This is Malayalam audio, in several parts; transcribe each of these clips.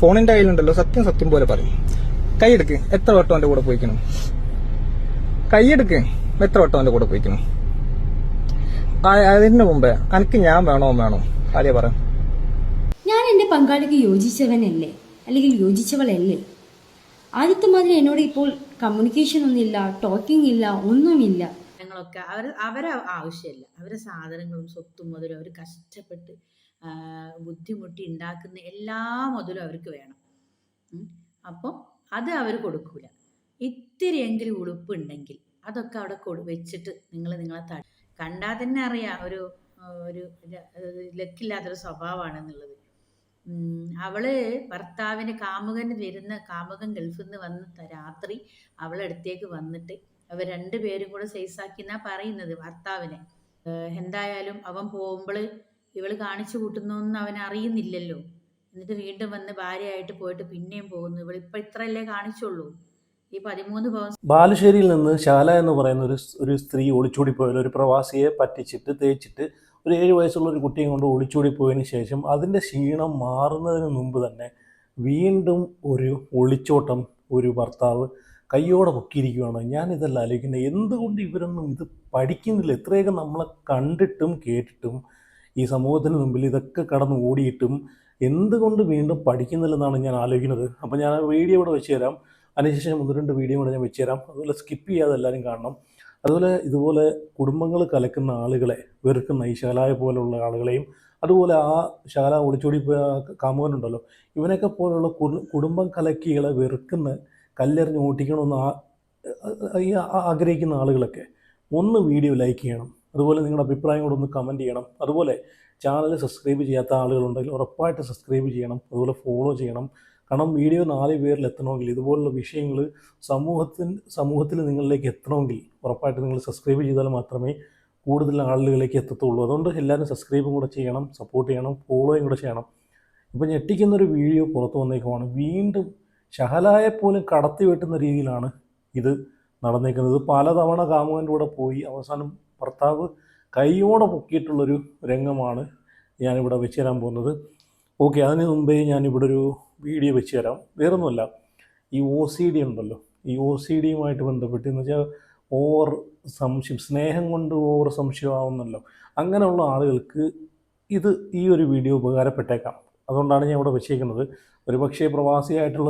ഫോണിന്റെ കയ്യിലുണ്ടല്ലോ, സത്യം സത്യം പോലെ പറയും. കൈയെടുക്ക്, എത്ര വട്ടം അവന്റെ കൂടെ പോയിക്കണം? കൈയെടുക്ക്, എത്ര വട്ടം അവന്റെ കൂടെ പോയിക്കണം? അതിന് മുമ്പേ അനക്ക് ഞാൻ വേണോ ആദ്യം പറ. ഞാൻ എന്റെ പങ്കാളിക്ക് യോജിച്ചവനല്ലേ, അല്ലെങ്കിൽ യോജിച്ചവളല്ലേ? ആദ്യത്തെ മാതിരി എന്നോട് ഇപ്പോൾ കമ്മ്യൂണിക്കേഷൻ ഒന്നുമില്ല, ടോക്കിംഗ് ഇല്ല, ഒന്നുമില്ല. ഞങ്ങളൊക്കെ അവരെ ആവശ്യമില്ല. അവരെ സാധനങ്ങളും സ്വത്തും മുതലും അവർ കഷ്ടപ്പെട്ട് ബുദ്ധിമുട്ടി ഉണ്ടാക്കുന്ന എല്ലാ മുതലും അവർക്ക് വേണം. അപ്പം അത് അവർ കൊടുക്കൂല. ഇത്തിരിയെങ്കിലും ഉടുപ്പുണ്ടെങ്കിൽ അതൊക്കെ അവിടെ വെച്ചിട്ട് നിങ്ങളെ കണ്ടാൽ തന്നെ അറിയാം ഒരു ലക്കില്ലാത്തൊരു സ്വഭാവമാണെന്നുള്ളത്. അവള് ഭർത്താവിന് കാമുകൻ ഗൾഫിൽ നിന്ന് വന്ന് രാത്രി അവളടുത്തേക്ക് വന്നിട്ട് അവർ രണ്ടുപേരും കൂടെ സൈസാക്കി എന്നാ പറയുന്നത് ഭർത്താവിനെ. എന്തായാലും അവൻ പോകുമ്പോൾ ഇവള് കാണിച്ചു കൂട്ടുന്നൊന്നും അവൻ അറിയുന്നില്ലല്ലോ. എന്നിട്ട് വീണ്ടും വന്ന് ഭാര്യയായിട്ട് പോയിട്ട് പിന്നെയും പോകുന്നു. ഇവളിപ്പോൾ ഇത്രയല്ലേ കാണിച്ചുള്ളൂ. ഈ 13 പവൻ. ബാലുശ്ശേരിയിൽ നിന്ന് ശാല എന്ന് പറയുന്ന ഒരു സ്ത്രീ ഒളിച്ചോടിപ്പോയാൽ ഒരു പ്രവാസിയെ പറ്റിച്ചിട്ട് തേച്ചിട്ട് ഒരു 7 വയസ്സുള്ള ഒരു കുട്ടിയെ കൊണ്ട് ഒളിച്ചോടിപ്പോയതിന് ശേഷം അതിൻ്റെ ക്ഷീണം മാറുന്നതിന് മുമ്പ് തന്നെ വീണ്ടും ഒരു ഒളിച്ചോട്ടം ഒരു ഭർത്താവ് കയ്യോടെ പൊക്കിയിരിക്കുകയാണ്. ഞാനിതല്ല ആലോചിക്കുന്നത്, എന്തുകൊണ്ട് ഇവരൊന്നും ഇത് പഠിക്കുന്നില്ല? ഇത്രയൊക്കെ നമ്മളെ കണ്ടിട്ടും കേട്ടിട്ടും ഈ സമൂഹത്തിന് മുമ്പിൽ ഇതൊക്കെ കടന്ന് ഓടിയിട്ടും എന്തുകൊണ്ട് വീണ്ടും പഠിക്കുന്നില്ലെന്നാണ് ഞാൻ ആലോചിക്കുന്നത്. അപ്പോൾ ഞാൻ ആ വീഡിയോ ഇവിടെ വെച്ച് തരാം. അതിനുശേഷം 1-2 വീഡിയോ കൂടെ ഞാൻ വെച്ച് തരാം. അതുപോലെ സ്കിപ്പ് ചെയ്യാതെ എല്ലാവരും കാണണം. അതുപോലെ ഇതുപോലെ കുടുംബങ്ങൾ കലക്കുന്ന ആളുകളെ വെറുക്കുന്ന ഈ ശാലായ പോലുള്ള ആളുകളെയും, അതുപോലെ ആ ശാല ഒളിച്ചോടി കാമുകനുണ്ടല്ലോ, ഇവനൊക്കെ പോലുള്ള കുടുംബം കലക്കികളെ വെറുക്കുന്ന, കല്ലെറിഞ്ഞ് ഓട്ടിക്കണമെന്ന് ആഗ്രഹിക്കുന്ന ആളുകളൊക്കെ ഒന്ന് വീഡിയോ ലൈക്ക് ചെയ്യണം. അതുപോലെ നിങ്ങളുടെ അഭിപ്രായം കൂടെ ഒന്ന് കമൻറ്റ് ചെയ്യണം. അതുപോലെ ചാനൽ സബ്സ്ക്രൈബ് ചെയ്യാത്ത ആളുകളുണ്ടെങ്കിൽ ഉറപ്പായിട്ട് സബ്സ്ക്രൈബ് ചെയ്യണം. അതുപോലെ ഫോളോ ചെയ്യണം. കാരണം വീഡിയോ 4 പേരിൽ എത്തണമെങ്കിൽ, ഇതുപോലുള്ള വിഷയങ്ങൾ സമൂഹത്തിൽ നിങ്ങളിലേക്ക് എത്തണമെങ്കിൽ ഉറപ്പായിട്ട് നിങ്ങൾ സബ്സ്ക്രൈബ് ചെയ്താൽ മാത്രമേ കൂടുതൽ ആളുകളിലേക്ക് എത്തത്തുള്ളൂ. അതുകൊണ്ട് എല്ലാവരും സബ്സ്ക്രൈബും കൂടെ ചെയ്യണം, സപ്പോർട്ട് ചെയ്യണം, ഫോളോയും കൂടെ ചെയ്യണം. ഇപ്പോൾ ഞെട്ടിക്കുന്നൊരു വീഡിയോ പുറത്തു വന്നേക്കുവാണ്. വീണ്ടും ഷഹലായെപ്പോലും കടത്തി വെട്ടുന്ന രീതിയിലാണ് ഇത് നടന്നേക്കുന്നത്. പലതവണ കാമുകൻ്റെ കൂടെ പോയി അവസാനം ഭർത്താവ് കൈയോടെ പൊക്കിയിട്ടുള്ളൊരു രംഗമാണ് ഞാനിവിടെ വെച്ച് തരാൻ പോകുന്നത്. ഓക്കെ, അതിന് മുമ്പേ ഞാനിവിടെ ഒരു വീഡിയോ വെച്ച് തരാം. വേറൊന്നുമല്ല, ഈ OCD ഉണ്ടല്ലോ, ഈ OCDയുമായിട്ട് ബന്ധപ്പെട്ട് എന്ന് വെച്ചാൽ ഓവർ സംശയം, സ്നേഹം കൊണ്ട് ഓവർ സംശയമാവുന്നല്ലോ, അങ്ങനെയുള്ള ആളുകൾക്ക് ഈ ഒരു വീഡിയോ ഉപകാരപ്പെട്ടേക്കാം. അതുകൊണ്ടാണ് ഞാൻ ഇവിടെ വെച്ചേക്കുന്നത്. ഒരു പക്ഷേ പ്രവാസിയായിട്ടുള്ള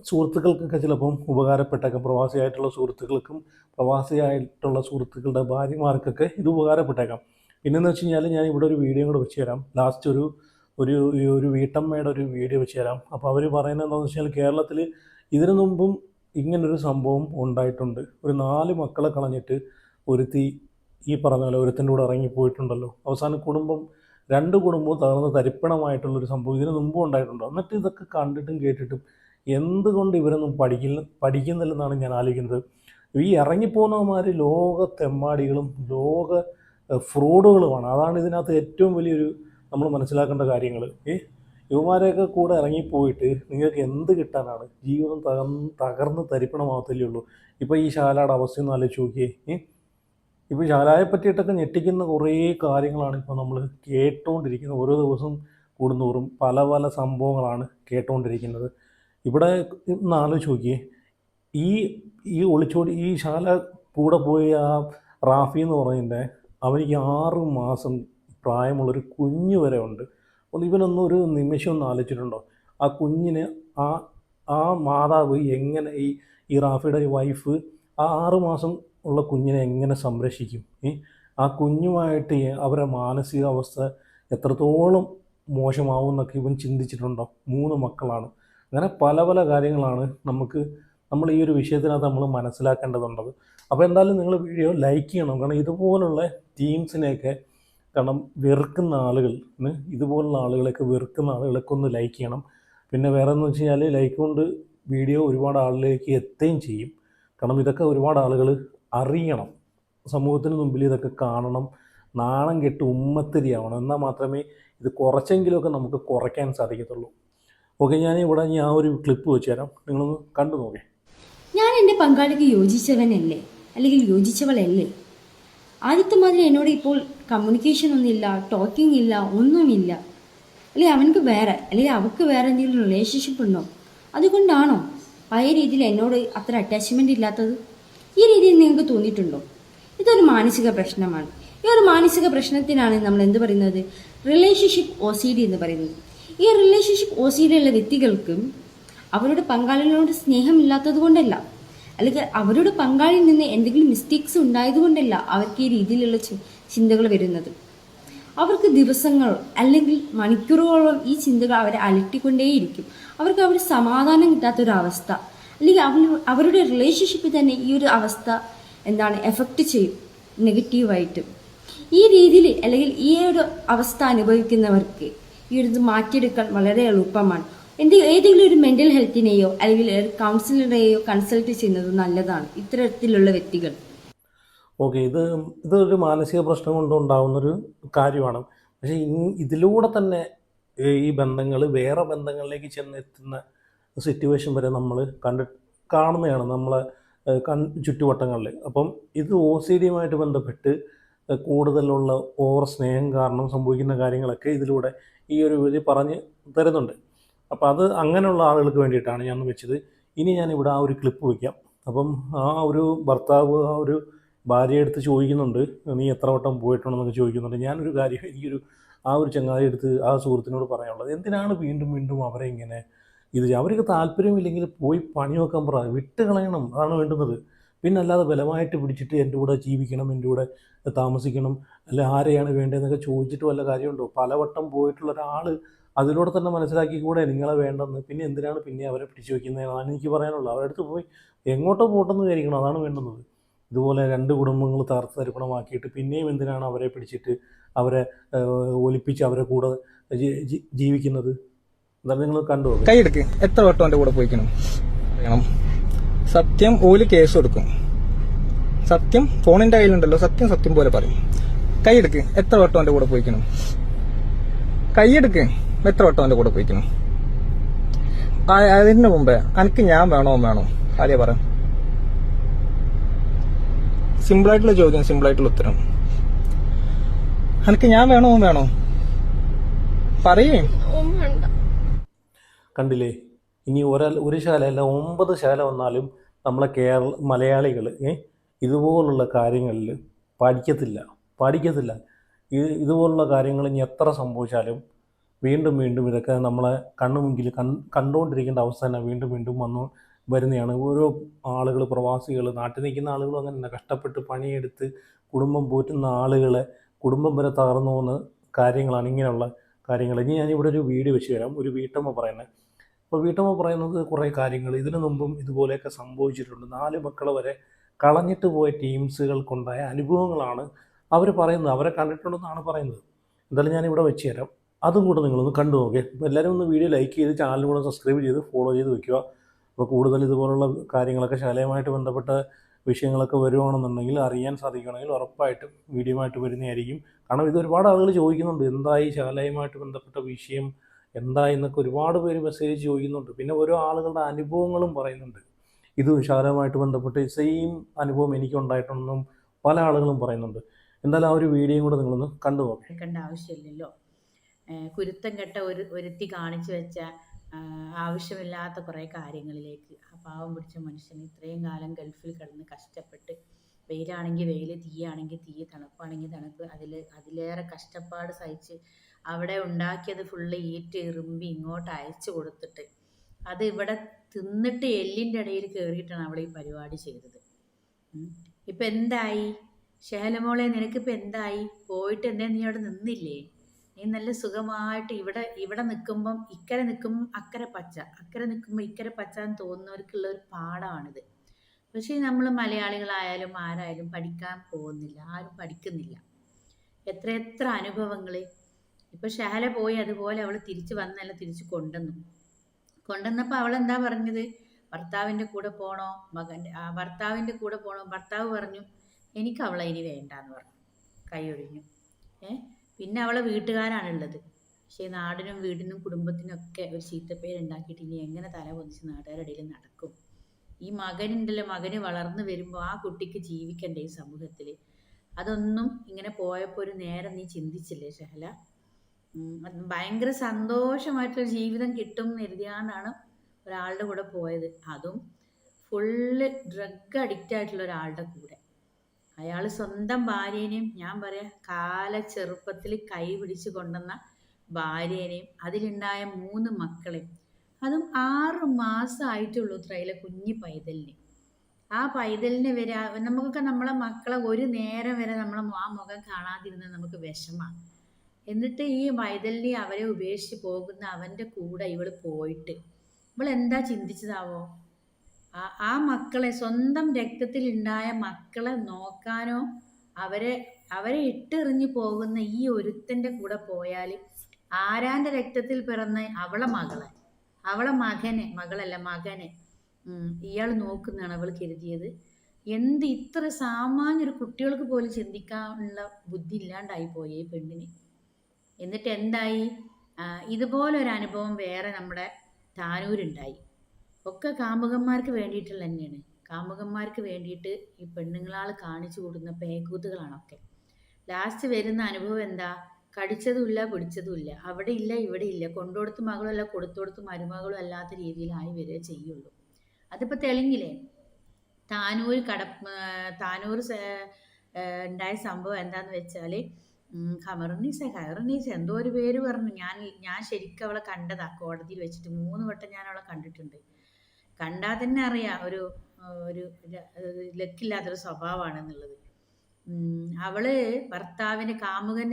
സുഹൃത്തുക്കൾക്കൊക്കെ ചിലപ്പം ഉപകാരപ്പെട്ടേക്കാം. പ്രവാസിയായിട്ടുള്ള സുഹൃത്തുക്കൾക്കും പ്രവാസിയായിട്ടുള്ള സുഹൃത്തുക്കളുടെ ഭാര്യമാർക്കൊക്കെ ഇത് ഉപകാരപ്പെട്ടേക്കാം. പിന്നെന്ന് വെച്ച് കഴിഞ്ഞാൽ ഞാൻ ഇവിടെ ഒരു വീഡിയോ കൂടെ വെച്ച് തരാം. ലാസ്റ്റ് ഒരു വീട്ടമ്മയുടെ ഒരു വീഡിയോ വെച്ച് തരാം. അപ്പോൾ അവർ പറയുന്നത് എന്താണെന്ന് വെച്ചാൽ കേരളത്തിൽ ഇതിനു മുമ്പും ഇങ്ങനൊരു സംഭവം ഉണ്ടായിട്ടുണ്ട്. ഒരു 4 മക്കളെ കളഞ്ഞിട്ട് ഒരുത്തി ഈ പറഞ്ഞ പോലെ ഒരുത്തിൻ്റെ കൂടെ ഇറങ്ങിപ്പോയിട്ടുണ്ടല്ലോ. അവസാനം 2 കുടുംബവും തകർന്ന് തരിപ്പണമായിട്ടുള്ളൊരു സംഭവം ഇതിനു മുമ്പും ഉണ്ടായിട്ടുണ്ട്. എന്നിട്ട് ഇതൊക്കെ കണ്ടിട്ടും കേട്ടിട്ടും എന്തുകൊണ്ട് ഇവരൊന്നും പഠിക്കുന്നില്ലെന്നാണ് ഞാൻ ആലോചിക്കുന്നത്. ഈ ഇറങ്ങിപ്പോകുന്നവന്മാർ ലോകത്തെമ്മാടികളും ലോക ഫ്രോഡുകളുമാണ്. അതാണ് ഇതിനകത്ത് ഏറ്റവും വലിയൊരു നമ്മൾ മനസ്സിലാക്കേണ്ട കാര്യങ്ങൾ. യുവമാരെയൊക്കെ കൂടെ ഇറങ്ങിപ്പോയിട്ട് നിങ്ങൾക്ക് എന്ത് കിട്ടാനാണ്? ജീവിതം തകർന്ന് തരിപ്പണമാകത്തല്ലേ ഉള്ളൂ. ഇപ്പോൾ ഈ ശാലയുടെ അവസ്ഥയൊന്നും ആലോചിച്ച് നോക്കിയേ. ഇപ്പോൾ ശാലയെ പറ്റിയിട്ടൊക്കെ ഞെട്ടിക്കുന്ന കുറേ കാര്യങ്ങളാണ് ഇപ്പോൾ നമ്മൾ കേട്ടുകൊണ്ടിരിക്കുന്നത്. ഓരോ ദിവസം കൂടുന്തോറും പല സംഭവങ്ങളാണ് കേട്ടുകൊണ്ടിരിക്കുന്നത്. ഇവിടെ ഒന്ന് ആലോചിച്ച് നോക്കിയേ. ഈ ശാല കൂടെ പോയി ആ റാഫി എന്ന് പറയുന്നത് അവനിക്ക് 6 മാസം പ്രായമുള്ളൊരു കുഞ്ഞ് വരെ ഉണ്ട്. ഇവനൊന്നും ഒരു നിമിഷം ഒന്ന് ആലോചിച്ചിട്ടുണ്ടോ? ആ കുഞ്ഞിന് ആ മാതാവ് എങ്ങനെ ഈ റാഫിയുടെ വൈഫ് ആ 6 മാസം ഉള്ള കുഞ്ഞിനെ എങ്ങനെ സംരക്ഷിക്കും? ആ കുഞ്ഞുമായിട്ട് അവരുടെ മാനസികാവസ്ഥ എത്രത്തോളം മോശമാവും എന്നൊക്കെ ഇവൻ ചിന്തിച്ചിട്ടുണ്ടോ? 3 മക്കളാണ്. അങ്ങനെ പല കാര്യങ്ങളാണ് നമ്മൾ ഈ ഒരു വിഷയത്തിനകത്ത് നമ്മൾ മനസ്സിലാക്കേണ്ടതുള്ളത്. അപ്പോൾ എന്തായാലും നിങ്ങൾ വീഡിയോ ലൈക്ക് ചെയ്യണം. കാരണം ഇതുപോലുള്ള ടീംസിനെയൊക്കെ വെറുക്കുന്ന ഇതുപോലുള്ള ആളുകളൊക്കെ വെറുക്കുന്ന ആളുകളൊക്കെ ഒന്ന് ലൈക്ക് ചെയ്യണം. പിന്നെ വേറെ എന്ന് വെച്ച് കഴിഞ്ഞാൽ ലൈക്ക് കൊണ്ട് വീഡിയോ ഒരുപാട് ആളിലേക്ക് എത്തുകയും ചെയ്യും. കാരണം ഇതൊക്കെ ഒരുപാട് ആളുകൾ അറിയണം, സമൂഹത്തിന് മുമ്പിൽ ഇതൊക്കെ കാണണം, നാണം കെട്ട് ഉമ്മത്തിരിയാവണം. എന്നാൽ മാത്രമേ ഇത് കുറച്ചെങ്കിലുമൊക്കെ നമുക്ക് കുറയ്ക്കാൻ സാധിക്കത്തുള്ളൂ. ഓക്കെ, ഞാൻ ഒരു ക്ലിപ്പ് വെച്ച് തരാം, നിങ്ങളൊന്ന് കണ്ടു നോക്കേ. ഞാൻ എൻ്റെ പങ്കാളിക്ക് യോജിച്ചവനല്ലേ, അല്ലെങ്കിൽ യോജിച്ചവളല്ലേ? ആദ്യത്തെ മാതിരി എന്നോട് ഇപ്പോൾ കമ്മ്യൂണിക്കേഷൻ ഒന്നുമില്ല, ടോക്കിംഗ് ഇല്ല, ഒന്നുമില്ല. അല്ലെങ്കിൽ അവനക്ക് വേറെ അല്ലെങ്കിൽ അവൾക്ക് വേറെ എന്തെങ്കിലും റിലേഷൻഷിപ്പ് ഉണ്ടോ? അതുകൊണ്ടാണോ പഴയ രീതിയിൽ എന്നോട് അത്ര അറ്റാച്ച്മെന്റ് ഇല്ലാത്തത്? ഈ രീതിയിൽ നിങ്ങൾക്ക് തോന്നിയിട്ടുണ്ടോ? ഇതൊരു മാനസിക പ്രശ്നമാണ്. ഈ ഒരു മാനസിക പ്രശ്നത്തിനാണ് നമ്മൾ എന്ത് പറയുന്നത്, റിലേഷൻഷിപ്പ് OCD എന്ന് പറയുന്നത്. ഈ റിലേഷൻഷിപ്പ് OCD ഉള്ള വ്യക്തികൾക്ക് അവരുടെ പങ്കാളികളോട് സ്നേഹമില്ലാത്തത് കൊണ്ടല്ല, അല്ലെങ്കിൽ അവരുടെ പങ്കാളിയിൽ നിന്ന് എന്തെങ്കിലും മിസ്റ്റേക്സ് ഉണ്ടായതുകൊണ്ടല്ല അവർക്ക് ഈ രീതിയിലുള്ള ചിന്തകൾ വരുന്നത്. അവർക്ക് ദിവസങ്ങൾ അല്ലെങ്കിൽ മണിക്കൂറുകളോളം ഈ ചിന്തകൾ അവരെ അലട്ടിക്കൊണ്ടേയിരിക്കും. അവർക്ക് അവർ സമാധാനം കിട്ടാത്തൊരവസ്ഥ, അല്ലെങ്കിൽ അവരുടെ റിലേഷൻഷിപ്പിൽ തന്നെ ഈ ഒരു അവസ്ഥ എഫക്റ്റ് ചെയ്യും നെഗറ്റീവായിട്ട്. ഈ രീതിയിൽ അല്ലെങ്കിൽ ഈ ഒരു അവസ്ഥ അനുഭവിക്കുന്നവർക്ക് ഈ ഒരു ഇത് മാറ്റിയെടുക്കാൻ വളരെ എളുപ്പമാണ്. ഏതെങ്കിലും ഒരു മെന്റൽ ഹെൽത്തിനെയോ അല്ലെങ്കിൽ ഒരു കൗൺസിലറെയോ കൺസൾട്ട് ചെയ്യുന്നത് നല്ലതാണ് ഇത്തരത്തിലുള്ള വ്യക്തികൾ. ഓക്കെ, ഇതൊരു മാനസിക പ്രശ്നം കൊണ്ടുണ്ടാകുന്നൊരു കാര്യമാണ്. പക്ഷേ ഇതിലൂടെ തന്നെ ഈ ബന്ധങ്ങൾ വേറെ ബന്ധങ്ങളിലേക്ക് ചെന്നെത്തുന്ന സിറ്റുവേഷൻ വരെ നമ്മൾ കാണുന്നതാണ് നമ്മളെ ചുറ്റുവട്ടങ്ങളിൽ. അപ്പം ഇത് OCDയുമായിട്ട് ബന്ധപ്പെട്ട് കൂടുതലുള്ള ഓവർ സ്നേഹം കാരണം സംഭവിക്കുന്ന കാര്യങ്ങളൊക്കെ ഇതിലൂടെ ഈ ഒരു ഇത് പറഞ്ഞ് തരുന്നുണ്ട്. അപ്പോൾ അത് അങ്ങനെയുള്ള ആളുകൾക്ക് വേണ്ടിയിട്ടാണ് ഞാൻ വെച്ചത്. ഇനി ഞാനിവിടെ ആ ഒരു ക്ലിപ്പ് വയ്ക്കാം. അപ്പം ആ ഒരു ഭർത്താവ് ആ ഒരു ഭാര്യയെ എടുത്ത് ചോദിക്കുന്നുണ്ട്, നീ എത്ര വട്ടം പോയിട്ടുണ്ടെന്നൊക്കെ ചോദിക്കുന്നുണ്ട്. ഞാനൊരു കാര്യം ആ ഒരു ചങ്ങാതി എടുത്ത് ആ സുഹൃത്തിനോട് പറയാനുള്ളത്, എന്തിനാണ് വീണ്ടും വീണ്ടും അവരെ ഇങ്ങനെ അവർക്ക് താല്പര്യമില്ലെങ്കിൽ പോയി പണി നോക്കാൻ പറ, വിട്ട് കളയണം, അതാണ് വേണ്ടുന്നത്. പിന്നെ അല്ലാതെ ബലമായിട്ട് പിടിച്ചിട്ട് എൻ്റെ കൂടെ ജീവിക്കണം, എൻ്റെ കൂടെ താമസിക്കണം, അല്ല ആരെയാണ് വേണ്ടതെന്നൊക്കെ ചോദിച്ചിട്ട് വല്ല കാര്യമുണ്ടോ? പലവട്ടം പോയിട്ടുള്ള ഒരാൾ അതിലൂടെ തന്നെ മനസ്സിലാക്കി കൂടെ നിങ്ങളെ വേണ്ടെന്ന്, പിന്നെ എന്തിനാണ് പിന്നെ അവരെ പിടിച്ചു വയ്ക്കുന്നതെന്നാണ് എനിക്ക് പറയാനുള്ളത്. അവരുടെ അടുത്ത് പോയി എങ്ങോട്ടോ പോട്ടെന്ന് വിചാരിക്കണം, അതാണ് വേണ്ടുന്നത്. ഇതുപോലെ രണ്ട് കുടുംബങ്ങൾ തകർത്ത് തരിപ്പണമാക്കിയിട്ട് പിന്നെയും എന്തിനാണ് അവരെ പിടിച്ചിട്ട് അവരെ ഒലിപ്പിച്ച് അവരെ കൂടെ ജീവിക്കുന്നത്? എന്തായാലും നിങ്ങൾ കണ്ടു. കൈയെടുക്ക്, എത്ര വട്ടം എന്റെ കൂടെ പോയിക്കണം അറിയണം. സത്യം ഓല് കേസ് കൊടുക്കും. സത്യം ഫോണിന്റെ കയ്യിലുണ്ടല്ലോ, സത്യം പോലെ പറയും. കൈയെടുക്ക്, എത്ര വട്ടം എന്റെ കൂടെ പോയിക്കണം. കൈയെടുക്ക്, എത്ര വട്ടം എന്റെ കൂടെ പോയിക്കണം. അതിന് മുമ്പേ എനിക്ക് ഞാൻ വേണോ ആദ്യം പറ. സിമ്പിളായിട്ടുള്ള ചോദ്യം, സിമ്പിളായിട്ടുള്ള ഉത്തരം. എനിക്ക് ഞാൻ വേണോ പറയേ. കണ്ടില്ലേ? ഇനി ഒരു ശാലയല്ല 9 ശാല വന്നാലും നമ്മളെ മലയാളികൾ ഇതുപോലുള്ള കാര്യങ്ങളിൽ പഠിക്കത്തില്ല. ഇതുപോലുള്ള കാര്യങ്ങൾ ഇനി എത്ര സംഭവിച്ചാലും വീണ്ടും ഇതൊക്കെ നമ്മളെ കണ്ണുമുമ്പിൽ കണ്ടുകൊണ്ടിരിക്കേണ്ട അവസ്ഥ തന്നെ വീണ്ടും വരുന്നതാണ്. ഓരോ ആളുകൾ, പ്രവാസികൾ, നാട്ടിൽ നിൽക്കുന്ന ആളുകളും അങ്ങനെ തന്നെ കഷ്ടപ്പെട്ട് പണിയെടുത്ത് കുടുംബം പോറ്റുന്ന ആളുകളെ കുടുംബം വരെ തകർന്നു പോകുന്ന കാര്യങ്ങളാണ് ഇങ്ങനെയുള്ള കാര്യങ്ങൾ. ഇനി ഞാനിവിടെ ഒരു വീഡിയോ വെച്ച് തരാം. ഒരു വീട്ടമ്മ പറയുന്നത്. അപ്പോൾ വീട്ടമ്മ പറയുന്നത് കുറേ കാര്യങ്ങൾ ഇതിനു മുമ്പും ഇതുപോലെയൊക്കെ സംഭവിച്ചിട്ടുണ്ട്. 4 മക്കളെ വരെ കളഞ്ഞിട്ട് പോയ ടീംസുകൾക്കുണ്ടായ അനുഭവങ്ങളാണ് അവർ പറയുന്നത്. അവരെ കണ്ടിട്ടുണ്ടെന്നാണ് പറയുന്നത്. എന്തായാലും ഞാനിവിടെ വെച്ച് തരാം, അതും കൂടെ നിങ്ങളൊന്ന് കണ്ടു നോക്കേ. അപ്പോൾ എല്ലാവരും ഒന്ന് വീഡിയോ ലൈക്ക് ചെയ്ത് ചാനൽ കൂടെ സബ്സ്ക്രൈബ് ചെയ്ത് ഫോളോ ചെയ്ത് വെക്കുക. അപ്പോൾ കൂടുതൽ ഇതുപോലുള്ള കാര്യങ്ങളൊക്കെ ശാലയുമായിട്ട് ബന്ധപ്പെട്ട വിഷയങ്ങളൊക്കെ വരുവാണെന്നുണ്ടെങ്കിൽ അറിയാൻ സാധിക്കുകയാണെങ്കിൽ ഉറപ്പായിട്ടും വീഡിയോയുമായിട്ട് വരുന്നതായിരിക്കും. കാരണം ഇത് ഒരുപാട് ആളുകൾ ചോദിക്കുന്നുണ്ട്, എന്തായി ശാലയുമായിട്ട് ബന്ധപ്പെട്ട വിഷയം എന്തായി എന്നൊക്കെ ഒരുപാട് പേര് മെസ്സേജ് ചോദിക്കുന്നുണ്ട്. പിന്നെ ഓരോ ആളുകളുടെ അനുഭവങ്ങളും പറയുന്നുണ്ട്. ഇത് ശാലയുമായിട്ട് ബന്ധപ്പെട്ട് സെയിം അനുഭവം എനിക്കുണ്ടായിട്ടുണ്ടെന്നും പല ആളുകളും പറയുന്നുണ്ട്. എന്തായാലും ആ ഒരു വീഡിയോയും കൂടെ നിങ്ങളൊന്ന് കണ്ടു നോക്കാം. കണ്ട ആവശ്യമില്ലല്ലോ. കുരുത്തം കെട്ട ഒരുത്തി കാണിച്ചു വെച്ച ആവശ്യമില്ലാത്ത കുറേ കാര്യങ്ങളിലേക്ക് ആ പാവം പിടിച്ച മനുഷ്യൻ ഇത്രയും കാലം ഗൾഫിൽ കിടന്ന് കഷ്ടപ്പെട്ട്, വെയിലാണെങ്കിൽ വെയിൽ, തീയാണെങ്കിൽ തീ, തണുപ്പാണെങ്കിൽ തണുപ്പ്, അതിലേറെ കഷ്ടപ്പാട് സഹിച്ച് അവിടെ ഉണ്ടാക്കിയത് ഫുള്ള് ഈറ്റ് ഇറുമ്പി ഇങ്ങോട്ട് അയച്ചു കൊടുത്തിട്ട് അത് ഇവിടെ തിന്നിട്ട് എല്ലിൻ്റെ ഇടയിൽ കയറിയിട്ടാണ് അവൾ ഈ പരിപാടി ചെയ്തത്. ഇപ്പം എന്തായി ഷഹലമോളെ, നിനക്കിപ്പോൾ എന്തായി? പോയിട്ട് എന്തേ നീ അവിടെ നിന്നില്ലേ? നീ നല്ല സുഖമായിട്ട് ഇവിടെ നിൽക്കുമ്പം ഇക്കരെ നിൽക്കുമ്പം അക്കരെ നിൽക്കുമ്പോൾ ഇക്കരെ പച്ച എന്ന് തോന്നുന്നവർക്കുള്ള ഒരു പാഠമാണിത്. പക്ഷേ നമ്മൾ മലയാളികളായാലും ആരായാലും പഠിക്കാൻ പോകുന്നില്ല, ആരും പഠിക്കുന്നില്ല. എത്ര അനുഭവങ്ങൾ. ഇപ്പം ഷഹല പോയി, അതുപോലെ അവൾ തിരിച്ച് തിരിച്ച് കൊണ്ടുവന്നപ്പോൾ അവളെന്താ പറഞ്ഞത്? ഭർത്താവിൻ്റെ കൂടെ പോണോ, ഭർത്താവിൻ്റെ കൂടെ പോണോ? ഭർത്താവ് പറഞ്ഞു എനിക്ക് അവളെ ഇനി വേണ്ടാന്ന് പറഞ്ഞു, കൈ ഒഴിഞ്ഞു. പിന്നെ അവളെ വീട്ടുകാരാണുള്ളത്. പക്ഷേ നാടിനും വീടിനും കുടുംബത്തിനും ഒക്കെ ഒരു ചീത്തപ്പേരുണ്ടാക്കിയിട്ട് ഇനി എങ്ങനെ തല പൊന്നിച്ച് നാട്ടുകാരുടെ ഇടയിൽ നടക്കും? ഈ മകന് വളർന്നു വരുമ്പോൾ ആ കുട്ടിക്ക് ജീവിക്കണ്ടേ ഈ സമൂഹത്തിൽ? അതൊന്നും ഇങ്ങനെ പോയപ്പോൾ ഒരു നേരം നീ ചിന്തിച്ചില്ലേ ഷഹല? അത് ഭയങ്കര സന്തോഷമായിട്ടൊരു ജീവിതം കിട്ടും എന്ന് കരുതിയാണ്ടാണ് ഒരാളുടെ കൂടെ പോയത്. അതും ഫുള്ള് ഡ്രഗ് അഡിക്റ്റ് ആയിട്ടുള്ള ഒരാളുടെ കൂടെ. അയാൾ സ്വന്തം ഭാര്യേനെയും, ഞാൻ പറയാം ചെറുപ്പത്തിൽ കൈ പിടിച്ച് കൊണ്ടുവന്ന ഭാര്യേനെയും അതിലുണ്ടായ 3 മക്കളെയും, അതും 6 മാസമായിട്ടുള്ളൂ ഇത്രയിലെ കുഞ്ഞു പൈതലിന്. ആ പൈതലിന് വരെ നമുക്കൊക്കെ നമ്മളെ മക്കളെ ഒരു നേരം വരെ നമ്മളെ ആ മുഖം കാണാതിരുന്നത് നമുക്ക് വിഷമാണ്. എന്നിട്ട് ഈ പൈതലിനെ അവരെ ഉപേക്ഷിച്ച് പോകുന്ന അവൻ്റെ കൂടെ ഇവള് പോയിട്ട് ഇവളെന്താ ചിന്തിച്ചതാവോ? ആ മക്കളെ, സ്വന്തം രക്തത്തിൽ ഉണ്ടായ മക്കളെ നോക്കാനോ അവരെ അവരെ ഇട്ടെറിഞ്ഞു പോകുന്ന ഈ ഒരുത്തൻ്റെ കൂടെ പോയാൽ ആരാൻ്റെ രക്തത്തിൽ പിറന്ന അവളെ മകനെ ഇയാൾ നോക്കുന്നതാണ് അവൾ കരുതിയത്. ഇത്ര സാമാന്യൊരു കുട്ടികൾക്ക് പോലും ചിന്തിക്കാനുള്ള ബുദ്ധി ഇല്ലാണ്ടായി പോയി ഈ പെണ്ണിന്. എന്നിട്ട് എന്തായി? ഇതുപോലൊരു അനുഭവം വേറെ നമ്മുടെ താനൂരുണ്ടായി. ഒക്കെ കാമുകന്മാർക്ക് വേണ്ടിയിട്ടുള്ള തന്നെയാണ്. കാമുകന്മാർക്ക് വേണ്ടിയിട്ട് ഈ പെണ്ണുങ്ങളാൾ കാണിച്ചു കൊടുക്കുന്ന പേക്കൂത്തുകളാണൊക്കെ. ലാസ്റ്റ് വരുന്ന അനുഭവം എന്താ? കടിച്ചതുമില്ല പിടിച്ചതുമില്ല, അവിടെ ഇല്ല ഇവിടെ ഇല്ല, കൊണ്ടുകൊടുത്ത മകളും അല്ല കൊടുത്തോടുത്ത് മരുമകളും അല്ലാത്ത രീതിയിലായി വരിക ചെയ്യുള്ളൂ. അതിപ്പോൾ തെളിഞ്ഞില്ലേ? താനൂർ ഉണ്ടായ സംഭവം എന്താന്ന് വെച്ചാൽ ഖൈറുന്നീസ എന്തോ ഒരു പേര് പറഞ്ഞു. ഞാൻ ശരിക്കും അവളെ കണ്ടതാ കോടതിയിൽ വെച്ചിട്ട്. 3 വട്ടം ഞാൻ അവളെ കണ്ടിട്ടുണ്ട്. കണ്ടാൽ തന്നെ അറിയാം ഒരു ലക്കില്ലാത്തൊരു സ്വഭാവമാണെന്നുള്ളത്. അവള് ഭർത്താവിന് കാമുകൻ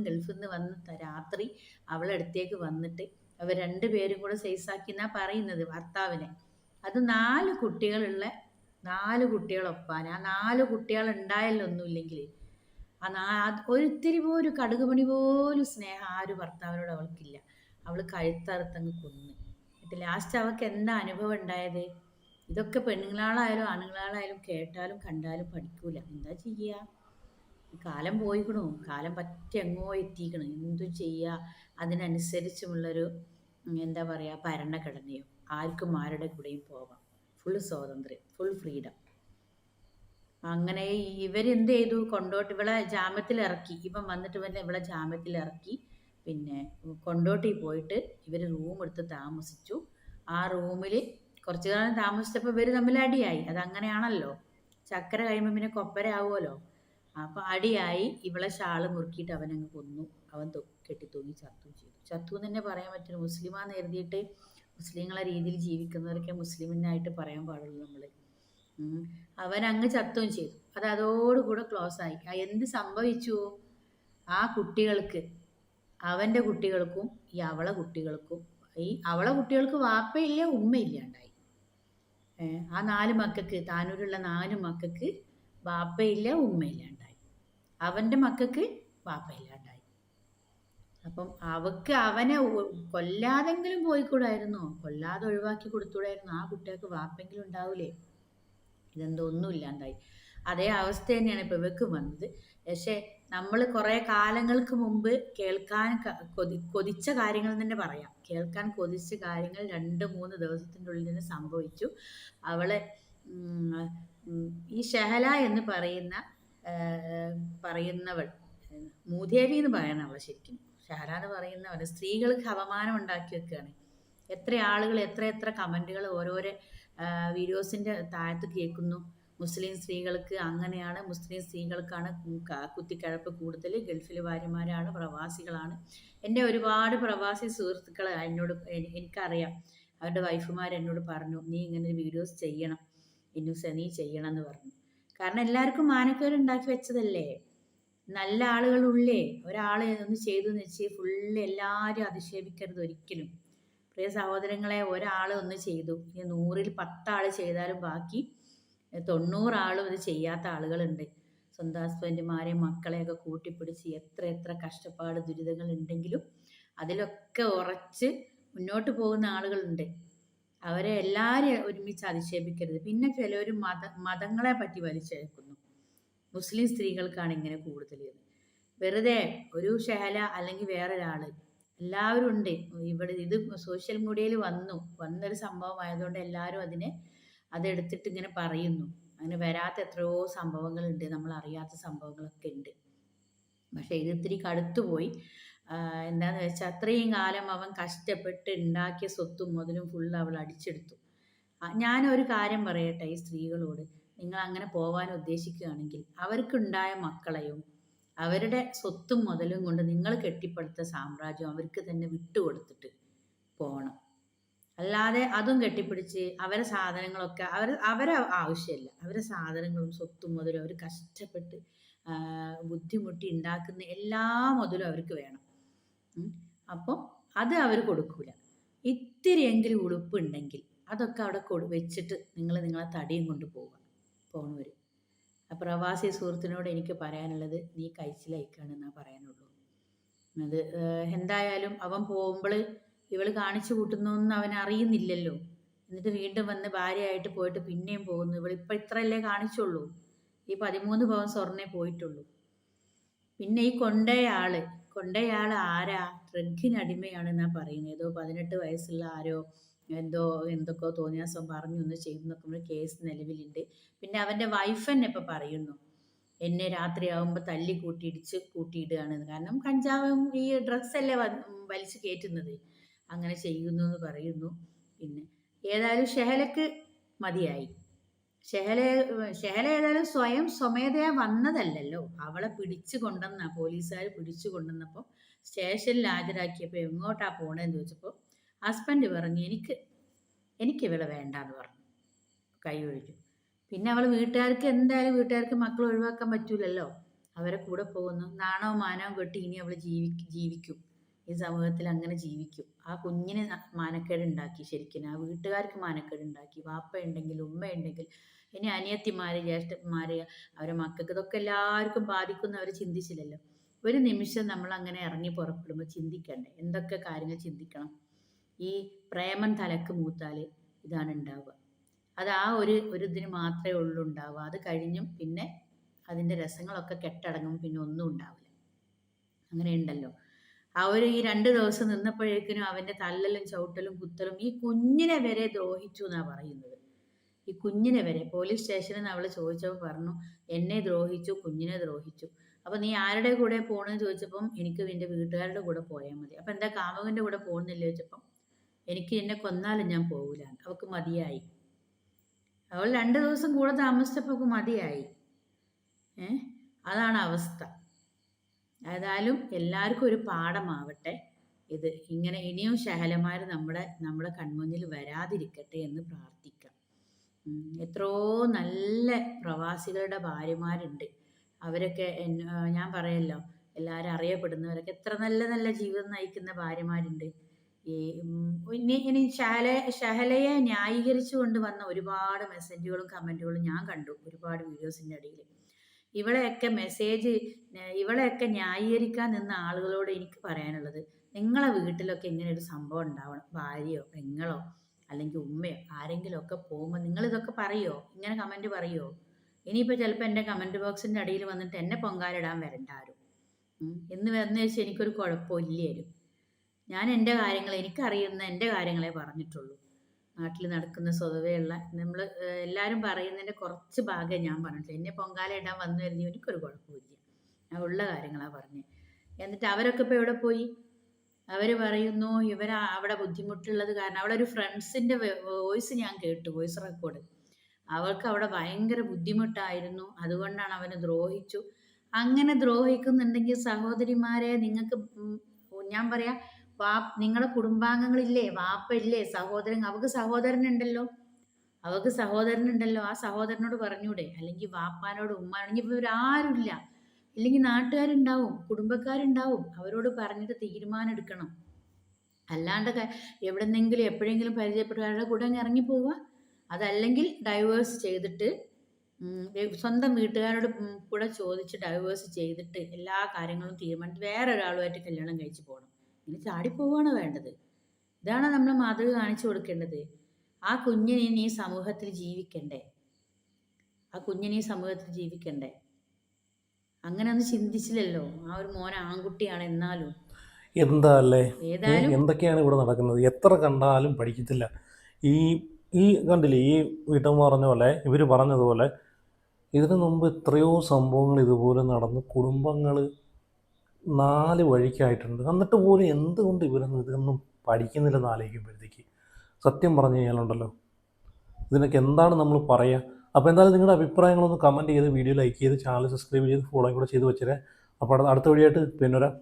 ഗൾഫിൽ നിന്ന് വന്ന രാത്രി അവളടുത്തേക്ക് വന്നിട്ട് അവർ 2 പേരും കൂടെ സൈസാക്കിന്നാ പറയുന്നത് ഭർത്താവിനെ. അത് 4 കുട്ടികളുള്ള 4 കുട്ടികളൊപ്പാൻ. ആ 4 കുട്ടികൾ ഉണ്ടായാലൊന്നുമില്ലെങ്കിൽ ഒരിത്തിരി പോലും കടുകുമണി പോലും സ്നേഹം ആ ഒരു ഭർത്താവിനോട് അവൾക്കില്ല. അവൾ കഴുത്തറുത്തങ്ങ് കൊന്ന്. എന്നിട്ട് ലാസ്റ്റ് അവൾക്ക് എന്താ അനുഭവം ഉണ്ടായത്? ഇതൊക്കെ പെണ്ണുങ്ങളാളായാലും ആണുങ്ങളാളായാലും കേട്ടാലും കണ്ടാലും പഠിക്കൂല. എന്താ ചെയ്യുക? കാലം പോയിക്കണു, കാലം എങ്ങോ എത്തിക്കണു. എന്തു ചെയ്യുക? അതിനനുസരിച്ചുമുള്ളൊരു എന്താ പറയുക ഭരണഘടനയോ ആർക്കും ആരുടെ കൂടെയും പോവാം. ഫുൾ സ്വാതന്ത്ര്യം, ഫുൾ ഫ്രീഡം. അങ്ങനെ ഇവരെന്ത് ചെയ്തു? ഇവളെ ജാമ്യത്തിൽ ഇറക്കി. ഇവൻ വന്നിട്ട് ഇവളെ ജാമ്യത്തിൽ ഇറക്കി. പിന്നെ കൊണ്ടോട്ടി പോയിട്ട് ഇവർ റൂം എടുത്ത് താമസിച്ചു. ആ റൂമിൽ കുറച്ചു കാലം താമസിച്ചപ്പോൾ ഇവർ തമ്മിൽ അടിയായി. അതങ്ങനെയാണല്ലോ, ചക്കര കഴിയുമ്പോൾ പിന്നെ കൊപ്പര ആവുമല്ലോ. അപ്പം അടിയായി. ഇവളെ ഷാള് മുറുക്കിയിട്ട് അവനങ്ങ് കൊന്നു. അവൻ കെട്ടി തൂങ്ങി ചത്തും ചെയ്തു. ചത്തു എന്ന് തന്നെ പറയാൻ പറ്റും. മുസ്ലിമാന്ന് കരുതിയിട്ട് മുസ്ലിങ്ങളെ രീതിയിൽ ജീവിക്കുന്നവരൊക്കെ മുസ്ലിമിനായിട്ട് പറയാൻ പാടുള്ളൂ നമ്മൾ. അവൻ അങ്ങ് ചത്തുകയും ചെയ്തു. അതോടുകൂടെ ക്ലോസ് ആയി. എന്ത് സംഭവിച്ചു? ആ കുട്ടികൾക്ക്, അവൻ്റെ കുട്ടികൾക്കും അവളെ കുട്ടികൾക്ക് വാപ്പയില്ല ഉമ്മയില്ലാണ്ടായി. ആ 4 മക്കൾക്ക്, താനൂരുള്ള 4 മക്കൾക്ക് വാപ്പയില്ല ഉമ്മയില്ലാണ്ടായി. അവൻ്റെ മക്കൾക്ക് വാപ്പയില്ലാണ്ടായി. അപ്പം അവനെ കൊല്ലാതെങ്കിലും പോയിക്കൂടായിരുന്നോ? കൊല്ലാതെ ഒഴിവാക്കി കൊടുത്തൂടായിരുന്നു? ആ കുട്ടികൾക്ക് വാപ്പെങ്കിലും ഉണ്ടാവൂലേ? ഇതെന്തോ ഒന്നും ഇല്ലാണ്ടായി. അതേ അവസ്ഥ തന്നെയാണ് ഇപ്പോൾ ഇവർക്ക് വന്നത്. പക്ഷേ നമ്മൾ കുറേ കാലങ്ങൾക്ക് മുമ്പ് കേൾക്കാൻ കൊതിച്ച കാര്യങ്ങൾ തന്നെ പറയാം. കേൾക്കാൻ കൊതിച്ച കാര്യങ്ങൾ 2-3 ദിവസത്തിൻ്റെ ഉള്ളിൽ തന്നെ സംഭവിച്ചു. അവളെ ഈ ഷഹല എന്ന് പറയുന്നവൾ, മൂദേവി എന്ന് പറയണം അവളെ ശരിക്കും. ഷഹല എന്ന് പറയുന്നവൾ സ്ത്രീകൾക്ക് അപമാനം ഉണ്ടാക്കി വെക്കുകയാണ്. എത്ര ആളുകൾ എത്ര കമൻറ്റുകൾ ഓരോരോ വീഡിയോസിൻ്റെ താഴത്ത് കേൾക്കുന്നു. മുസ്ലിം സ്ത്രീകൾക്ക് അങ്ങനെയാണ്, മുസ്ലിം സ്ത്രീകൾക്കാണ് കുത്തിക്കഴപ്പ് കൂടുതൽ, ഗൾഫിലെ ഭാര്യമാരാണ്, പ്രവാസികളാണ്. എൻ്റെ ഒരുപാട് പ്രവാസി സുഹൃത്തുക്കൾ എനിക്കറിയാം, അവരുടെ വൈഫുമാർ എന്നോട് പറഞ്ഞു, നീ ഇങ്ങനെ വീഡിയോസ് ചെയ്യണം ഇന്നൂസ, നീ ചെയ്യണം എന്ന് പറഞ്ഞു. കാരണം എല്ലാവർക്കും മാനക്കേട് ഉണ്ടാക്കി വെച്ചതല്ലേ. നല്ല ആളുകളുള്ളേ. ഒരാൾ ഒന്ന് ചെയ്തു എന്ന് വെച്ച് ഫുള്ള് എല്ലാവരും അധിക്ഷേപിക്കരുത് ഒരിക്കലും. പ്രിയ സഹോദരങ്ങളെ, ഒരാൾ ഒന്ന് ചെയ്തു, ഇനി 100-ൽ 10 ആൾ ചെയ്താലും ബാക്കി 90 ആളും ഇത് ചെയ്യാത്ത ആളുകളുണ്ട്. സ്വന്തം ഹസ്ബൻഡുമാരെയും മക്കളെയൊക്കെ കൂട്ടിപ്പിടിച്ച് എത്ര കഷ്ടപ്പാട് ദുരിതങ്ങൾ ഉണ്ടെങ്കിലും അതിലൊക്കെ ഉറച്ച് മുന്നോട്ട് പോകുന്ന ആളുകളുണ്ട്. അവരെ എല്ലാവരും ഒരുമിച്ച് അധിക്ഷേപിക്കരുത്. പിന്നെ ചിലർ മതങ്ങളെ പറ്റി വലിച്ചെഴുക്കുന്നു. മുസ്ലിം സ്ത്രീകൾക്കാണ് ഇങ്ങനെ കൂടുതൽ. വെറുതെ ഒരു ഷഹല അല്ലെങ്കിൽ വേറൊരാൾ, എല്ലാവരും ഉണ്ട് ഇവിടെ. ഇത് സോഷ്യൽ മീഡിയയിൽ വന്നൊരു സംഭവമായതുകൊണ്ട് എല്ലാവരും അതെടുത്തിട്ട് ഇങ്ങനെ പറയുന്നു. അങ്ങനെ വരാത്ത എത്രയോ സംഭവങ്ങളുണ്ട്, നമ്മൾ അറിയാത്ത സംഭവങ്ങളൊക്കെ ഉണ്ട്. പക്ഷേ ഇത് ഇത്തിരി കടുത്തുപോയി. എന്താണെന്ന് വെച്ചാൽ അത്രയും കാലം അവൻ കഷ്ടപ്പെട്ട് ഉണ്ടാക്കിയ സ്വത്തും മുതലും ഫുള്ള് അവൾ അടിച്ചെടുത്തു. ഞാനൊരു കാര്യം പറയട്ടെ ഈ സ്ത്രീകളോട്, നിങ്ങൾ അങ്ങനെ പോകാൻ ഉദ്ദേശിക്കുകയാണെങ്കിൽ അവർക്കുണ്ടായ മക്കളെയും അവരുടെ സ്വത്തും മുതലും കൊണ്ട് നിങ്ങൾ കെട്ടിപ്പടുത്ത സാമ്രാജ്യം അവർക്ക് തന്നെ വിട്ടുകൊടുത്തിട്ട് പോകണം. അല്ലാതെ അതും കെട്ടിപ്പിടിച്ച് അവരെ സാധനങ്ങളൊക്കെ അവരെ ആവശ്യമില്ല, അവരെ സാധനങ്ങളും സ്വത്തും മുതലും അവർ കഷ്ടപ്പെട്ട് ബുദ്ധിമുട്ടി ഉണ്ടാക്കുന്ന എല്ലാ മുതലും അവർക്ക് വേണം. അപ്പോൾ അത് അവർ കൊടുക്കൂല. ഇത്തിരിയെങ്കിലും ഉടുപ്പുണ്ടെങ്കിൽ അതൊക്കെ അവിടെ വെച്ചിട്ട് നിങ്ങളെ തടിയും കൊണ്ട് പോണവർ. പ്രവാസി സുഹൃത്തിനോട് എനിക്ക് പറയാനുള്ളത്, നീ കഴിച്ചിലയക്കാണെന്നാ പറയാനുള്ളൂ. അത് എന്തായാലും അവൻ പോകുമ്പോൾ ഇവൾ കാണിച്ചു കൂട്ടുന്നൊന്നും അവൻ അറിയുന്നില്ലല്ലോ. എന്നിട്ട് വീണ്ടും വന്ന് ഭാര്യയായിട്ട് പോയിട്ട് പിന്നെയും പോകുന്നു. ഇവളിപ്പോൾ ഇത്രയല്ലേ കാണിച്ചുള്ളൂ, ഈ 13 പവൻ സ്വർണ്ണേ പോയിട്ടുള്ളൂ. പിന്നെ ഈ കൊണ്ടയാൾ ആരാ? ഡ്രഗിനടിമയാണെന്നാ പറയുന്നത്. ഏതോ 18 വയസ്സുള്ള ആരോ എന്തൊക്കെയോ തോന്നിയാസം പറഞ്ഞു എന്ന് ചെയ്തെന്നൊക്കെ കേസ് നിലവിലുണ്ട്. പിന്നെ അവൻ്റെ വൈഫ് തന്നെ ഇപ്പം പറയുന്നു, എന്നെ രാത്രിയാവുമ്പോൾ തല്ലി കൂട്ടിയിടുകയാണെന്ന്. കാരണം കഞ്ചാവും ഈ ഡ്രഗ്സ് അല്ലേ വലിച്ചു കയറ്റുന്നത്, അങ്ങനെ ചെയ്യുന്നു എന്ന് പറയുന്നു. പിന്നെ ഏതായാലും ഷെഹലക്ക് മതിയായി. ഷെഹല ഏതായാലും സ്വമേധയാ വന്നതല്ലല്ലോ, അവളെ പോലീസുകാർ പിടിച്ചു കൊണ്ടുവന്നപ്പോൾ സ്റ്റേഷനിൽ ഹാജരാക്കിയപ്പോൾ എങ്ങോട്ടാ പോണേന്ന് ചോദിച്ചപ്പോൾ ഹസ്ബൻഡ് പറഞ്ഞു, എനിക്ക് ഇവളെ വേണ്ടാന്ന് പറഞ്ഞു, കൈ ഒഴിഞ്ഞു. പിന്നെ അവൾ വീട്ടുകാർക്ക് മക്കൾ ഒഴിവാക്കാൻ പറ്റൂലല്ലോ, അവരെ കൂടെ പോകുന്നു. നാണവും മാനവും കെട്ടി ഇനി അവൾ ജീവിക്കും, ഈ സമൂഹത്തിൽ അങ്ങനെ ജീവിക്കും. ആ കുഞ്ഞിന് മാനക്കേടുണ്ടാക്കി, ശരിക്കും ആ വീട്ടുകാർക്ക് മാനക്കേടുണ്ടാക്കി. വാപ്പ ഉണ്ടെങ്കിൽ ഉമ്മ ഉണ്ടെങ്കിൽ ഇനി അനിയത്തിമാര് ജ്യേഷ്ഠന്മാര് അവരെ മക്കൾക്ക് ഇതൊക്കെ എല്ലാവർക്കും ബാധിക്കുന്ന അവർ ചിന്തിച്ചില്ലല്ലോ. ഒരു നിമിഷം നമ്മൾ അങ്ങനെ ഇറങ്ങി പുറപ്പെടുമ്പോൾ ചിന്തിക്കണ്ടേ, എന്തൊക്കെ കാര്യങ്ങൾ ചിന്തിക്കണം. ഈ പ്രേമം തലക്ക് മൂത്താൽ ഇതാണ് ഉണ്ടാവുക. അത് ആ ഒരു ഇതിന് മാത്രമേ ഉള്ളൂ ഉണ്ടാവുക. അത് കഴിഞ്ഞും പിന്നെ അതിൻ്റെ രസങ്ങളൊക്കെ കെട്ടടങ്ങും, പിന്നെ ഒന്നും ഉണ്ടാവില്ല. അങ്ങനെ ഉണ്ടല്ലോ. ഈ 2 ദിവസം നിന്നപ്പോഴേക്കിനും അവൻ്റെ തല്ലലും ചവിട്ടലും കുത്തലും ഈ കുഞ്ഞിനെ വരെ ദ്രോഹിച്ചു എന്നാ പറയുന്നത്. ഈ കുഞ്ഞിനെ വരെ പോലീസ് സ്റ്റേഷനിൽ നിന്ന് അവൾ ചോദിച്ചപ്പോൾ പറഞ്ഞു, എന്നെ ദ്രോഹിച്ചു, കുഞ്ഞിനെ ദ്രോഹിച്ചു. അപ്പം നീ ആരുടെ കൂടെ പോകണമെന്ന് ചോദിച്ചപ്പം എനിക്ക് എൻ്റെ വീട്ടുകാരുടെ കൂടെ പോയാൽ മതി. അപ്പം എന്താ കാമുകൻ്റെ കൂടെ പോകുന്നില്ല ചോദിച്ചപ്പം എനിക്ക് എന്നെ കൊന്നാലും ഞാൻ പോകില്ല. അവൾക്ക് മതിയായി. അവൾ 2 ദിവസം കൂടെ താമസിച്ചപ്പോൾ മതിയായി. അതാണ് അവസ്ഥ. ഏതായാലും എല്ലാവർക്കും ഒരു പാഠമാവട്ടെ ഇത്. ഇങ്ങനെ ഇനിയും ഷഹലമാർ നമ്മുടെ കൺമുന്നിൽ വരാതിരിക്കട്ടെ എന്ന് പ്രാർത്ഥിക്കാം. എത്രയോ നല്ല പ്രവാസികളുടെ ഭാര്യമാരുണ്ട്. അവരൊക്കെ ഞാൻ പറയല്ലോ, എല്ലാവരും അറിയപ്പെടുന്നവരൊക്കെ എത്ര നല്ല നല്ല ജീവിതം നയിക്കുന്ന ഭാര്യമാരുണ്ട്. ഇനി ഷഹലയെ ന്യായീകരിച്ചു കൊണ്ട് വന്ന ഒരുപാട് മെസ്സേജുകളും കമൻറ്റുകളും ഞാൻ കണ്ടു ഒരുപാട് വീഡിയോസിൻ്റെ ഇടയിൽ. ഇവളെയൊക്കെ ന്യായീകരിക്കാൻ നിന്ന ആളുകളോട് എനിക്ക് പറയാനുള്ളത്, നിങ്ങളെ വീട്ടിലൊക്കെ ഇങ്ങനെ ഒരു സംഭവം ഉണ്ടാവണം, ഭാര്യയോ പെങ്ങളോ അല്ലെങ്കിൽ ഉമ്മയോ ആരെങ്കിലും ഒക്കെ പോകുമ്പോൾ നിങ്ങളിതൊക്കെ പറയുമോ? ഇങ്ങനെ കമൻറ്റ് പറയുമോ? ഇനിയിപ്പോൾ ചിലപ്പോൾ എൻ്റെ കമൻറ്റ് ബോക്സിൻ്റെ അടിയിൽ വന്നിട്ട് എന്നെ പൊങ്കാലിടാൻ വരണ്ട ആരും എന്ന് വെച്ചാൽ എനിക്കൊരു കുഴപ്പമില്ലായിരുന്നു. ഞാൻ എനിക്കറിയുന്ന എൻ്റെ കാര്യങ്ങളെ പറഞ്ഞിട്ടുള്ളൂ. നാട്ടിൽ നടക്കുന്ന സ്വതവേയുള്ള നമ്മൾ എല്ലാവരും പറയുന്നതിൻ്റെ കുറച്ച് ഭാഗം ഞാൻ പറഞ്ഞിട്ടില്ല. എന്നെ പൊങ്കാല ഇടാൻ വന്നു വരുന്ന എനിക്കൊരു കുഴപ്പമില്ല, ഞാൻ ഉള്ള കാര്യങ്ങളാണ് പറഞ്ഞത്. എന്നിട്ട് അവരൊക്കെ ഇപ്പോൾ എവിടെ പോയി? അവർ പറയുന്നു അവിടെ ബുദ്ധിമുട്ടുള്ളത് കാരണം. അവളൊരു ഫ്രണ്ട്സിൻ്റെ വോയിസ് ഞാൻ കേട്ടു, വോയിസ് റെക്കോർഡ്. അവൾക്ക് അവിടെ ഭയങ്കര ബുദ്ധിമുട്ടായിരുന്നു, അതുകൊണ്ടാണ് അവനെ ദ്രോഹിച്ചു. അങ്ങനെ ദ്രോഹിക്കുന്നുണ്ടെങ്കിൽ സഹോദരിമാരെ, നിങ്ങൾക്ക് ഞാൻ പറയാം, നിങ്ങളുടെ കുടുംബാംഗങ്ങളില്ലേ, വാപ്പയില്ലേ, അവൾക്ക് സഹോദരനുണ്ടല്ലോ, ആ സഹോദരനോട് പറഞ്ഞൂടെ? അല്ലെങ്കിൽ വാപ്പാനോട്, ഉമ്മാനോട്. ഇപ്പോൾ ഇവരാരുമില്ല, ഇല്ലെങ്കിൽ നാട്ടുകാരുണ്ടാവും, കുടുംബക്കാരുണ്ടാവും, അവരോട് പറഞ്ഞിട്ട് തീരുമാനം എടുക്കണം. അല്ലാണ്ട് എവിടെന്നെങ്കിലും എപ്പോഴെങ്കിലും പരിചയപ്പെട്ടവരുടെ കൂടെ അങ്ങ് ഇറങ്ങിപ്പോവുക. അതല്ലെങ്കിൽ ഡൈവേഴ്സ് ചെയ്തിട്ട് സ്വന്തം വീട്ടുകാരോട് കൂടെ ചോദിച്ച് ഡൈവേഴ്സ് ചെയ്തിട്ട് എല്ലാ കാര്യങ്ങളും തീരുമാനിച്ച് വേറെ ഒരാളുമായിട്ട് കല്യാണം കഴിച്ച് പോകണം. ഇനി ചാടിപ്പോവാണ് വേണ്ടത്. ഇതാണ് നമ്മൾ മാതൃക കാണിച്ചു കൊടുക്കേണ്ടത്. ആ കുഞ്ഞിനെ ഈ സമൂഹത്തിൽ ജീവിക്കണ്ടേ, അങ്ങനെ ഒന്നും ചിന്തിച്ചില്ലല്ലോ. ആ ഒരു മോൻ ആൺകുട്ടിയാണ്. എന്നാലും എന്താ അല്ലേ, എന്തൊക്കെയാണ് ഇവിടെ നടക്കുന്നത്? എത്ര കണ്ടാലും പഠിക്കത്തില്ല. ഈ കണ്ടില്ലേ, ഈ വീട്ടമ്മ പറഞ്ഞ പോലെ, ഇവർ പറഞ്ഞതുപോലെ ഇതിനു മുമ്പ് എത്രയോ സംഭവങ്ങൾ ഇതുപോലെ നടന്ന് കുടുംബങ്ങൾ 4 വഴിക്കായിട്ടുണ്ട്. എന്നിട്ട് പോലും എന്തുകൊണ്ട് ഇവരൊന്നും ഇതൊന്നും പഠിക്കുന്നില്ലെന്ന് ആലോചിക്കുമ്പോഴത്തേക്ക് സത്യം പറഞ്ഞു കഴിഞ്ഞാലുണ്ടല്ലോ, ഇതിനൊക്കെ എന്താണ് നമ്മൾ പറയുക? അപ്പോൾ എന്തായാലും നിങ്ങളുടെ അഭിപ്രായങ്ങളൊന്ന് കമൻറ്റ് ചെയ്ത് വീഡിയോ ലൈക്ക് ചെയ്ത് ചാനൽ സബ്സ്ക്രൈബ് ചെയ്ത് ഫോളോയും കൂടെ ചെയ്ത് വെച്ചേരെ. അപ്പോൾ അടുത്ത വീഡിയോ ആയിട്ട് പിന്നെ വരാം.